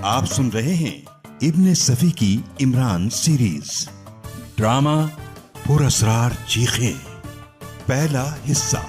आप सुन रहे हैं इब्ने सफी की इमरान सीरीज ड्रामा पुरअसरार चीखें, पहला हिस्सा।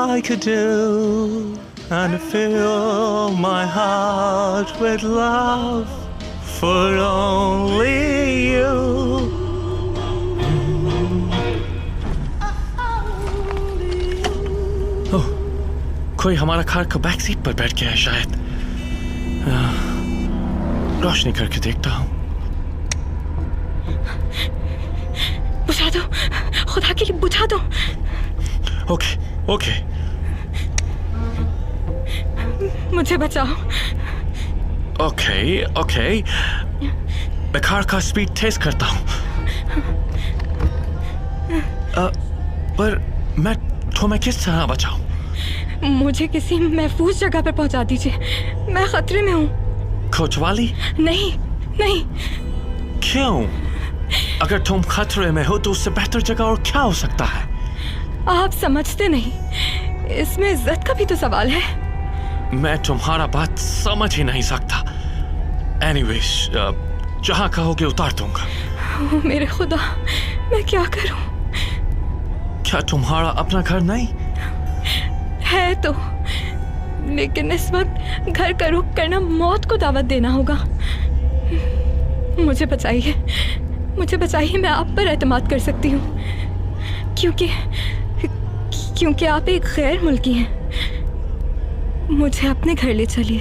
I could do and fill my heart with love for only you. Oh, कोई हमारा कार का बैक सीट पर बैठ गया है शायद। रोशनी करके देखता हूँ। बुझा दो, खुदा के लिए बुझा दो। ओके। मुझे बचाओ। ओके। मैं कार का स्पीड तेज करता हूँ। पर मैं तुम्हें किस तरह बचाऊं? मुझे किसी महफूज जगह पर पहुंचा दीजिए, मैं खतरे में हूँ। कोतवाली? नहीं। क्यों? अगर तुम खतरे में हो तो उससे बेहतर जगह और क्या हो सकता है? आप समझते नहीं, इसमें इज्जत का भी तो सवाल है। मैं तुम्हारा बात समझ ही नहीं सकता। एनीवेज, जहाँ कहोगे उतार दूंगा। मेरे खुदा, मैं क्या करूं? क्या तुम्हारा अपना घर नहीं है? तो लेकिन इस वक्त घर का रुख करना मौत को दावत देना होगा। मुझे बचाइए, मैं आप पर एतमाद कर सकती हूँ, क्योंकि आप एक गैर मुल्की हैं। मुझे अपने घर ले चलिए।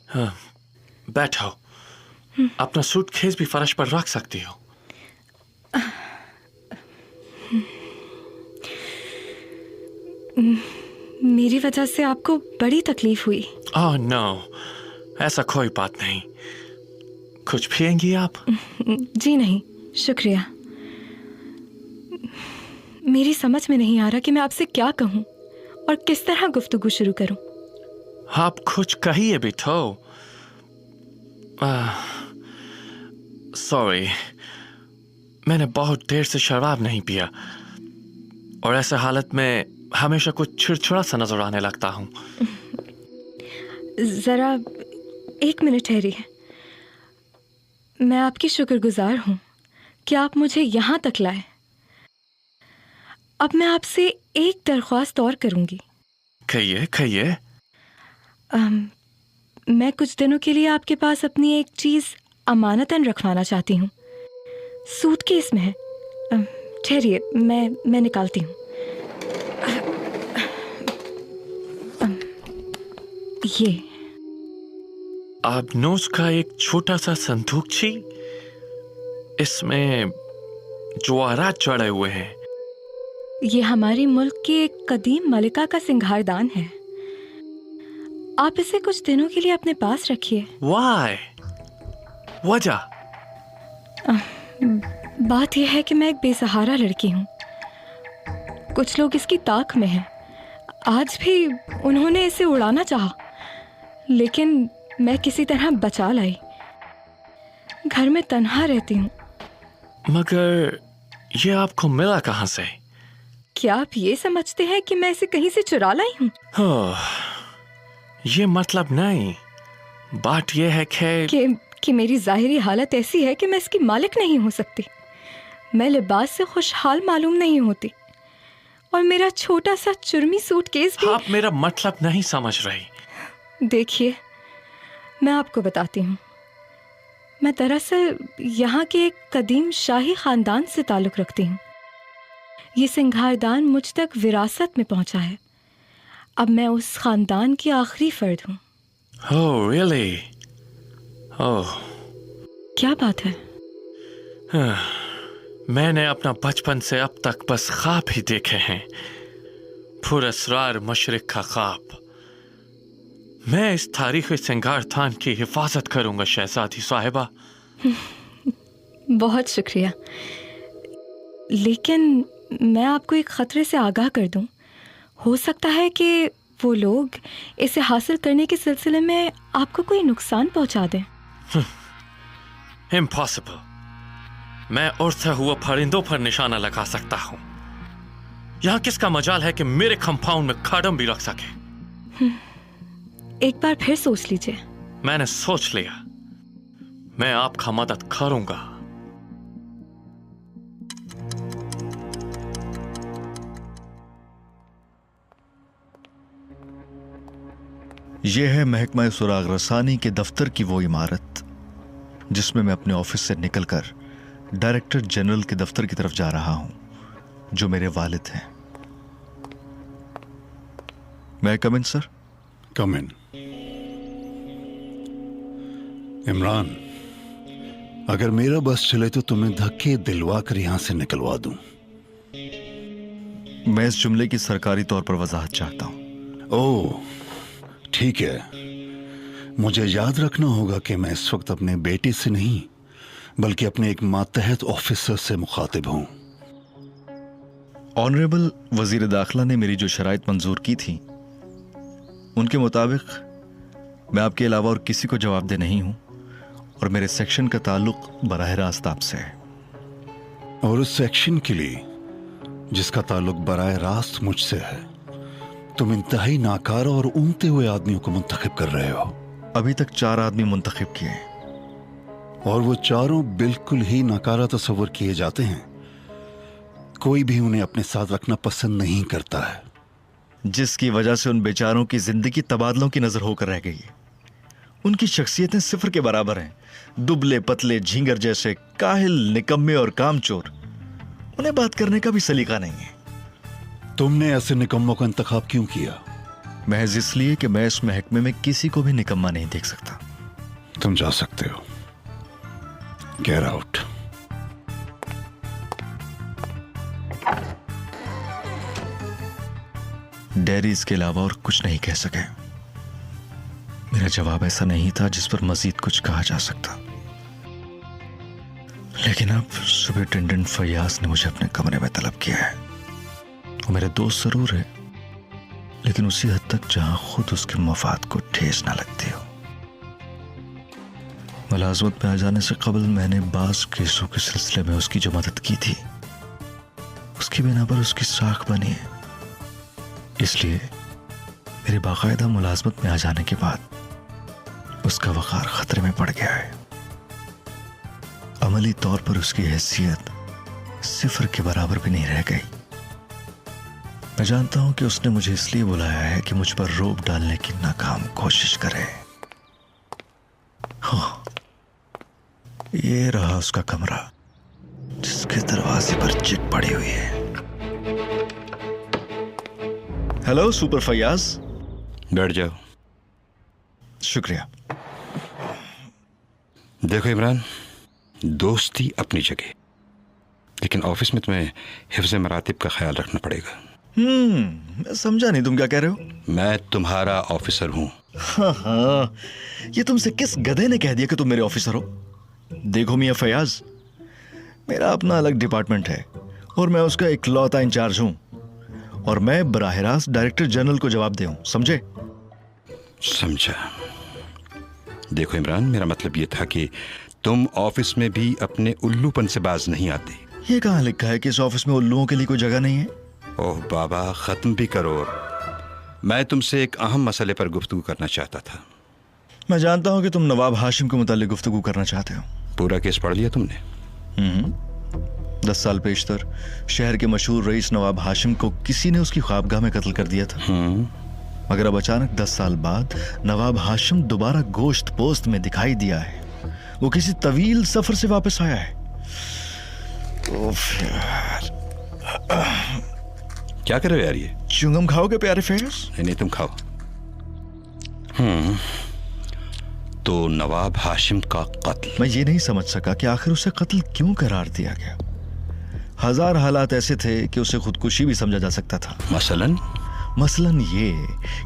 हाँ, बैठो। अपना सूटकेस भी फर्श पर रख सकती हो। मेरी वजह से आपको बड़ी तकलीफ हुई? ओह नो, ऐसा कोई बात नहीं। कुछ पिएंगी आप? जी नहीं, शुक्रिया। मेरी समझ में नहीं आ रहा कि मैं आपसे क्या कहूँ और किस तरह गुफ्तगू शुरू करूँ। आप कुछ कहिए भी तो। सॉरी, मैंने बहुत देर से शराब नहीं पिया और ऐसे हालत में हमेशा कुछ चिड़चिड़ा सा नजर आने लगता हूँ। जरा एक मिनट ठहरिए। मैं आपकी शुक्रगुजार हूँ कि आप मुझे यहाँ तक लाए। अब मैं आपसे एक दरख्वास्त और करूँगी। कहिए। मैं कुछ दिनों के लिए आपके पास अपनी एक चीज़ अमानतन रखवाना चाहती हूँ। सूटकेस में है। ठहरिए, मैं निकालती हूँ। ये आबनोज का एक छोटा सा संदूकची, इसमें जवाहरात चढ़े हुए हैं। ये हमारी मुल्क की एक कदीम मलिका का सिंगारदान है। आप इसे कुछ दिनों के लिए अपने पास रखिए। Why? वजह? बात यह है कि मैं एक बेसहारा लड़की हूँ। कुछ लोग इसकी ताक में हैं। आज भी उन्होंने इसे उड़ाना चाहा, लेकिन मैं किसी तरह बचा लाई। घर में तन्हा रहती हूँ। मगर ये आपको मिला कहाँ से? क्या आप ये समझते हैं कि मैं इसे कहीं से चुरा लाई हूँ? ये मतलब नहीं। बात यह है कि मेरी जाहिरी हालत ऐसी है कि मैं इसकी मालिक नहीं हो सकती। मैं लिबास से खुशहाल मालूम नहीं होती और मेरा छोटा सा चुर्मी सूटकेस भी। आप मेरा मतलब नहीं समझ रही। देखिए, मैं आपको बताती हूँ। मैं दरअसल यहाँ के एक कदीम शाही खानदान से ताल्लुक़ रखती हूँ। ये सिंगारदान मुझ तक विरासत में पहुँचा है। अब मैं उस खानदान की आखिरी फर्द हूँ। Oh, really? ओह, क्या बात है? मैंने अपना बचपन से अब तक बस ख्वाब ही देखे हैं, पुरअसरार मशरिक का ख्वाब। मैं इस तारीखी सिंगार थान की हिफाजत करूंगा शहजादी साहिबा। बहुत शुक्रिया, लेकिन मैं आपको एक खतरे से आगाह कर दूं। हो सकता है कि वो लोग इसे हासिल करने के सिलसिले में आपको कोई नुकसान पहुंचा दें। इम्पॉसिबल। मैं उड़ते हुए परिंदों पर निशाना लगा सकता हूं। यहां किसका मजाल है कि मेरे कंपाउंड में खड़म भी रख सके। एक बार फिर सोच लीजिए। मैंने सोच लिया, मैं आपका मदद करूंगा। यह है महकमा सुराग रसानी के दफ्तर की वो इमारत जिसमें मैं अपने ऑफिस से निकलकर डायरेक्टर जनरल के दफ्तर की तरफ जा रहा हूं, जो मेरे वालिद हैं। मैं कम इन सर? कम इन। इमरान, अगर मेरा बस चले तो तुम्हें धक्के दिलवा कर यहां से निकलवा दूं। मैं इस जुमले की सरकारी तौर पर वजाहत चाहता हूं। ओह, ठीक है। मुझे याद रखना होगा कि मैं इस वक्त अपने बेटे से नहीं बल्कि अपने एक मातहत ऑफिसर से मुखातिब हूं। ऑनरेबल वजीर दाखिला ने मेरी जो शराइत मंजूर की थी उनके मुताबिक मैं आपके अलावा और किसी को जवाबदेह नहीं हूं और मेरे सेक्शन का ताल्लुक बराह रास्त आपसे है। और उस सेक्शन के लिए जिसका ताल्लुक बराह रास्त मुझसे है, तुम इंतहाई नाकारा और ऊँगते हुए आदमियों को मुंतखब कर रहे हो। अभी तक 4 आदमी मुंतखब किए और वो चारों बिल्कुल ही नाकारा तस्वर किए जाते हैं। कोई भी उन्हें अपने साथ रखना पसंद नहीं करता है, जिसकी वजह से उन बेचारों की जिंदगी तबादलों की नजर होकर रह गई है। उनकी शख्सियतें सिफर के बराबर हैं। दुबले पतले झींगर जैसे काहिल, निकम्मे और कामचोर। उन्हें बात करने का भी सलीका नहीं है। तुमने ऐसे निकम्मों का इंतखाब क्यों किया? महज इसलिए कि मैं इस महकमे में किसी को भी निकम्मा नहीं देख सकता। तुम जा सकते हो। Get out. डैरी इसके अलावा और कुछ नहीं कह सके। मेरा जवाब ऐसा नहीं था जिस पर मजीद कुछ कहा जा सकता। लेकिन अब सुपरिटेंडेंट फैयाज ने मुझे अपने कमरे में तलब किया है। वो मेरे दोस्त जरूर है, लेकिन उसी हद तक जहां खुद उसके मफाद को ठेस ना लगती हो। मुलाजमत में आ जाने से कबल मैंने बास केसों के सिलसिले में उसकी जो मदद की थी उसकी बिना पर उसकी साख बनी है। इसलिए मेरे बाकायदा मुलाजमत में आ जाने के बाद उसका वक़ार खतरे में पड़ गया है। अमली तौर पर उसकी हैसियत सिफर के बराबर भी नहीं रह गई। मैं जानता हूं कि उसने मुझे इसलिए बुलाया है कि मुझ पर रोब डालने की नाकाम कोशिश करे। हाँ, ये रहा उसका कमरा जिसके दरवाजे पर चिट पड़ी हुई है। Hello super Faiyaz. बैठ जाओ। शुक्रिया। देखो इमरान, दोस्ती अपनी जगह, लेकिन ऑफिस में तुम्हें हिफ्ज़ मरातिब का ख्याल रखना पड़ेगा। मैं समझा नहीं, तुम क्या कह रहे हो? मैं तुम्हारा ऑफिसर हूं। हाँ, ये तुमसे किस गधे ने कह दिया कि तुम मेरे ऑफिसर हो? देखो मियां फैयाज, मेरा अपना अलग डिपार्टमेंट है और मैं उसका इकलौता इंचार्ज हूं और मैं बराह रास्त डायरेक्टर जनरल को जवाब दे हूं, समझे? समझा। देखो इमरान, मेरा मतलब ये था कि तुम ऑफिस में भी अपने उल्लूपन से बाज नहीं आते। ये कहाँ लिखा है कि इस ऑफिस में उल्लुओं के लिए कोई जगह नहीं है? ओह बाबा, खत्म भी करो। मैं तुमसे एक अहम मसले पर गुफ्तगू करना चाहता था। मैं जानता हूं कि तुम नवाब हाशिम के मुतालिक गुफ्तगू करना चाहते हो। पूरा केस पढ़ लिया तुमने? 10 साल पेशतर शहर के मशहूर रईस नवाब हाशिम को किसी ने उसकी ख्वाबगाह में कत्ल कर दिया था। मगर अब अचानक 10 साल बाद नवाब हाशिम दोबारा गोश्त पोस्त में दिखाई दिया है। वो किसी तवील सफर से वापस आया है। क्या कर रहे हो यार? ये च्युइंगम खाओगे प्यारे फेस? नहीं, तुम खाओ। तो नवाब हाशिम का कत्ल। मैं ये नहीं समझ सका कि आखिर उसे कत्ल क्यों करार दिया गया। हजार हालात ऐसे थे कि उसे खुदकुशी भी समझा जा सकता था। मसलन ये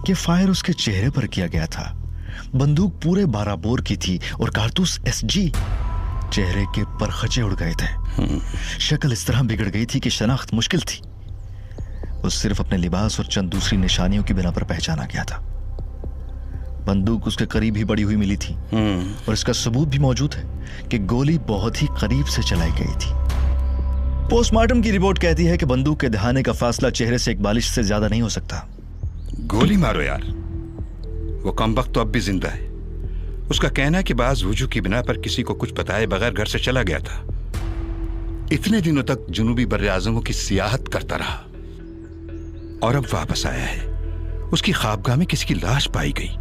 कि फायर उसके चेहरे पर किया गया था, बंदूक पूरे 12 बोर की थी और कारतूस एसजी। चेहरे के परखचे उड़ गए थे, शक्ल इस तरह बिगड़ गई थी कि शनाख्त मुश्किल थी। वो सिर्फ अपने लिबास और चंद दूसरी निशानियों की बिना पर पहचाना गया था। बंदूक उसके करीब ही बड़ी हुई मिली थी और इसका सबूत भी मौजूद है कि गोली बहुत ही करीब से चलाई गई थी। पोस्टमार्टम की रिपोर्ट कहती है कि बंदूक के दहाने का फासला चेहरे से एक बालिश से ज्यादा नहीं हो सकता। गोली मारो यार, वो कमबख्त तो अब भी जिंदा है। उसका कहना है कि बाज वजू की बिना पर किसी को कुछ बताए बगैर घर से चला गया था। इतने दिनों तक जुनूबी बर्र-ए-आज़मों की सियाहत करता रहा और अब वापस आया है। उसकी ख्वाबगाह में किसी की लाश पाई गई।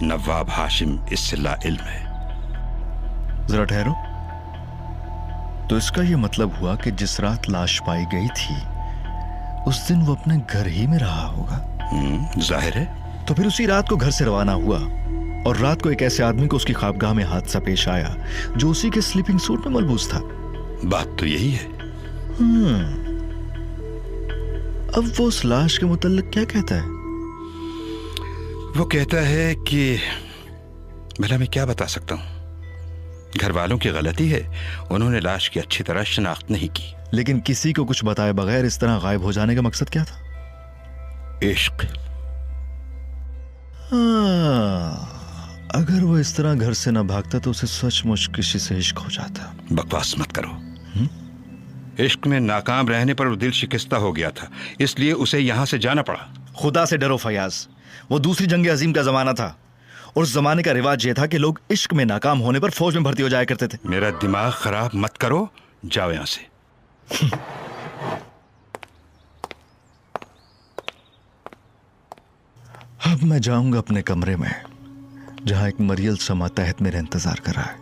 नवाब हाशिम इससे लाइल्म है। जरा ठहरो, तो इसका यह मतलब हुआ कि जिस रात लाश पाई गई थी उस दिन वो अपने घर ही में रहा होगा। जाहिर है। तो फिर उसी रात को घर से रवाना हुआ और रात को एक ऐसे आदमी को उसकी ख्वाबगाह में हादसा पेश आया जो उसी के स्लीपिंग सूट में मलबूस था। बात तो यही है। अब वो उस लाश के मुतल्लिक क्या कहता है? वो कहता है कि भला मैं क्या बता सकता हूं, घर वालों की गलती है, उन्होंने लाश की अच्छी तरह शनाख्त नहीं की। लेकिन किसी को कुछ बताए बगैर इस तरह गायब हो जाने का मकसद क्या था? इश्क। अगर वो इस तरह घर से ना भागता तो उसे सचमुच किसी से इश्क हो जाता। बकवास मत करो। इश्क में नाकाम रहने पर वो दिल शिकस्ता हो गया था, इसलिए उसे यहां से जाना पड़ा। खुदा से डरो फयाज, वो दूसरी जंग अजीम का जमाना था और उस जमाने का रिवाज ये था कि लोग इश्क में नाकाम होने पर फौज में भर्ती हो जाया करते थे। मेरा दिमाग खराब मत करो, जाओ यहां से। अब मैं जाऊंगा अपने कमरे में जहां एक मरियल सा मातहत मेरा इंतजार कर रहा है।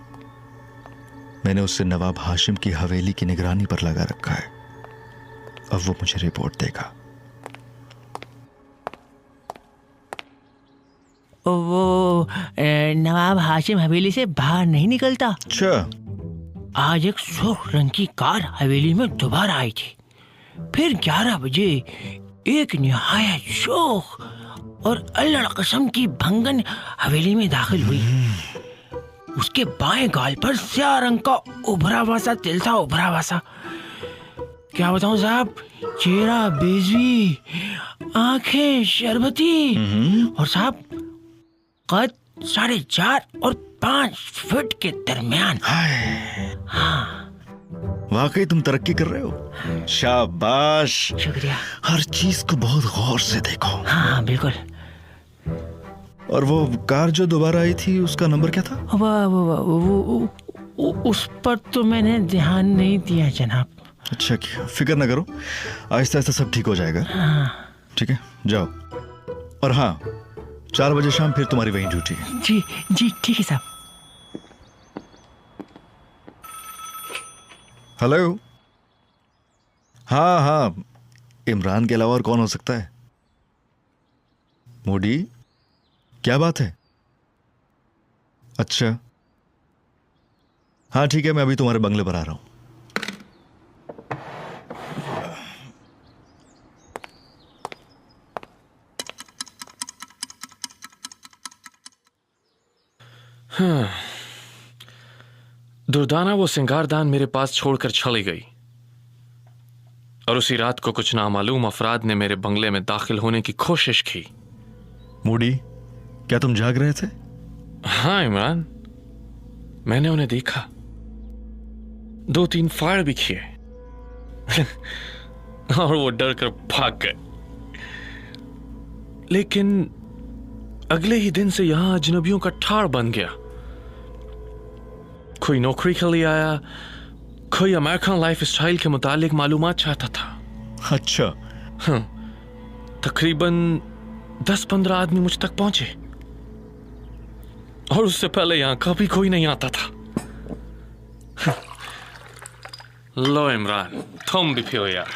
मैंने उससे नवाब हाशिम की हवेली की निगरानी पर लगा रखा है। अब वो मुझे रिपोर्ट देगा। वो नवाब हाशिम हवेली से बाहर नहीं निकलता। अच्छा। आज एक सुर्ख रंग की कार हवेली में दोबारा आई थी। फिर 11 बजे एक निहायत शोख और अल्लड़ कसम की भंगन हवेली में दाखिल हुई। उसके बाएं गाल पर स्याह रंग का उभरा हुआ सा तिल था, उभरा हुआ सा। क्या बताऊं साहब, चेहरा बेज़वी, आंखें शरबती और साहब कद 4.5 और 5 फीट के दरमियान। हाँ, वाकई तुम तरक्की कर रहे हो। शाबाश, शुक्रिया। हर चीज को बहुत गौर से देखो। हाँ बिल्कुल। और वो कार जो दोबारा आई थी उसका नंबर क्या था? उस पर तो मैंने ध्यान नहीं दिया जनाब। अच्छा किया, फिक्र ना करो, आहिस्ता आहिस्ता सब ठीक हो जाएगा। ठीक है, जाओ। और हाँ, 4 बजे शाम फिर तुम्हारी वही ड्यूटी है। जी जी ठीक है साहब। हेलो। हाँ हाँ, इमरान के अलावा और कौन हो सकता है? मोदी, क्या बात है? अच्छा, हाँ ठीक है, मैं अभी तुम्हारे बंगले पर आ रहा हूं। दुर्दाना वो सिंगारदान मेरे पास छोड़कर चली गई और उसी रात को कुछ नामालूम अफराद ने मेरे बंगले में दाखिल होने की कोशिश की। मूडी, क्या तुम जाग रहे थे? हाँ इमरान, मैंने उन्हें देखा, 2-3 फायर भी किए और वो डर कर भाग गए। लेकिन अगले ही दिन से यहां अजनबियों का ठाड़ बन गया। कोई नौकरी के लिए आया, कोई अमेरिकन लाइफ स्टाइल के मुतालिक मालूमात चाहता था। अच्छा। हाँ, तकरीबन 10-15 आदमी मुझ तक पहुंचे और उससे पहले यहां कभी कोई नहीं आता था। लो इमरान, तुम भी पियो यार।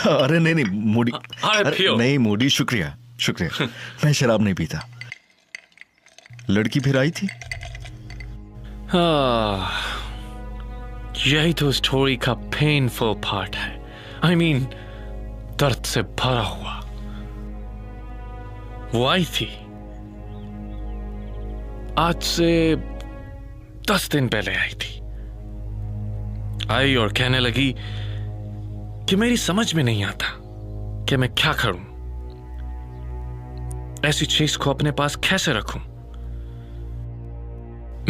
अरे नहीं नहीं मूडी, अरे पियो। नहीं मूडी, शुक्रिया शुक्रिया। मैं शराब नहीं पीता। लड़की फिर आई थी? यही तो स्टोरी का पेनफुल पार्ट है। आई मीन दर्द से भरा हुआ। वो आई थी आज से 10 दिन पहले आई थी। आई और कहने लगी कि मेरी समझ में नहीं आता कि मैं क्या करूं, ऐसी चीज को अपने पास कैसे रखूं।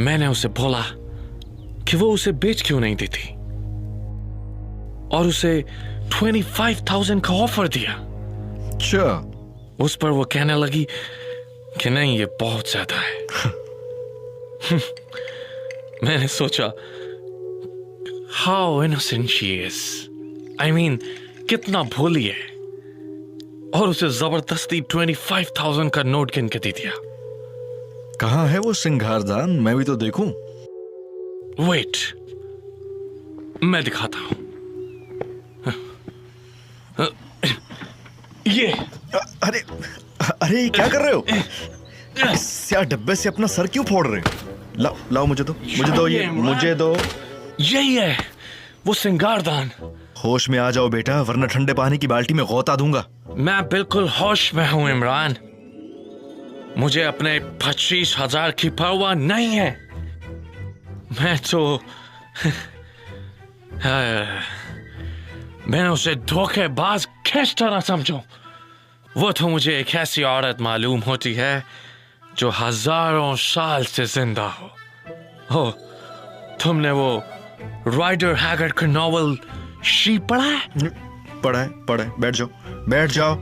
मैंने उसे बोला कि वो उसे बेच क्यों नहीं देती और उसे 25,000 का ऑफर दिया। अच्छा। उस पर वो कहने लगी कि नहीं, ये बहुत ज्यादा है। मैंने सोचा how innocent she is, I mean कितना भोली है, और उसे जबरदस्ती 25,000 का नोट गिन के दे दिया। कहाँ है वो सिंगारदान, मैं भी तो देखूं। वेट, मैं दिखाता हूं। ये अरे अरे क्या कर रहे हो? इस यार डब्बे से अपना सर क्यों फोड़ रहे हो? लाओ लाओ, मुझे दो ये मुझे दो। यही है वो सिंगारदान। होश में आ जाओ बेटा, वरना ठंडे पानी की बाल्टी में गोता दूंगा। मैं बिल्कुल होश में हूं इमरान। मुझे अपने 25,000 की परवाह नहीं है। मैं तो मैं उसे धोखेबाज किस तरह समझूं? वो तो मुझे एक ऐसी औरत मालूम होती है जो हजारों साल से जिंदा हो। तुमने वो राइडर हैगर्ड का नॉवल शी पढ़ा है? पढ़ा है। बैठ जाओ।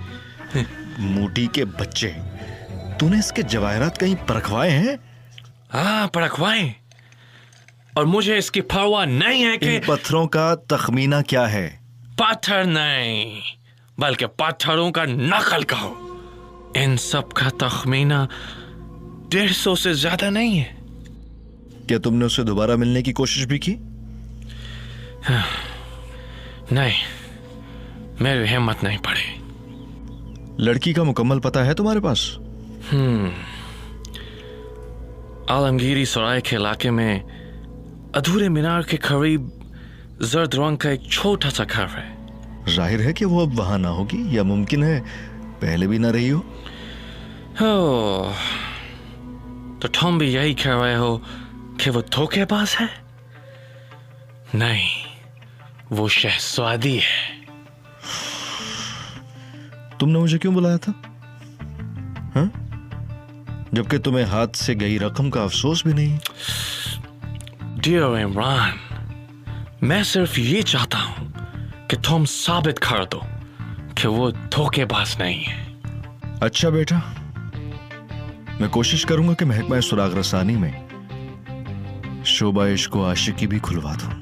मूटी के बच्चे, तूने इसके जवाहरात कहीं परखवाए हैं? हाँ, परखवाए। और मुझे इसकी परवाह नहीं है कि इन पत्थरों का तखमीना क्या है? पत्थर नहीं, बल्कि पत्थरों का नकल कहो। इन सब का तखमीना 150 से ज्यादा नहीं है। क्या तुमने उससे दोबारा मिलने की कोशिश भी की? नहीं, मेरी हिम्मत नहीं पड़ी। लड़की का मुकम्मल पता है तुम्हारे पास? आलमगीरी सराय के इलाके में अधूरे मीनार के करीब जर्द रंग का एक छोटा सा घर है। जाहिर है कि वो अब वहां ना होगी, या मुमकिन है पहले भी ना रही हो। तो तुम भी यही कह रहे हो कि वो धोखेबाज है? नहीं, वो शहजादी है। तुमने मुझे क्यों बुलाया था? हाँ? जबकि तुम्हें हाथ से गई रकम का अफसोस भी नहीं। डियर इमरान, मैं सिर्फ ये चाहता हूं कि तुम साबित कर दो कि वो धोखेबाज नहीं है। अच्छा बेटा, मैं कोशिश करूंगा कि महकमा सुराग रसानी में शोबा इश्क व आशिकी भी खुलवा दूं।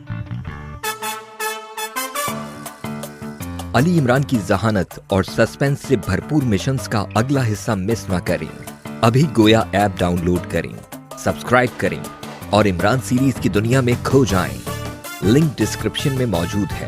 अली इमरान की जहानत और सस्पेंस से भरपूर मिशंस का अगला हिस्सा मिस ना करें। अभी गोया ऐप डाउनलोड करें, सब्सक्राइब करें और इमरान सीरीज की दुनिया में खो जाएं। लिंक डिस्क्रिप्शन में मौजूद है।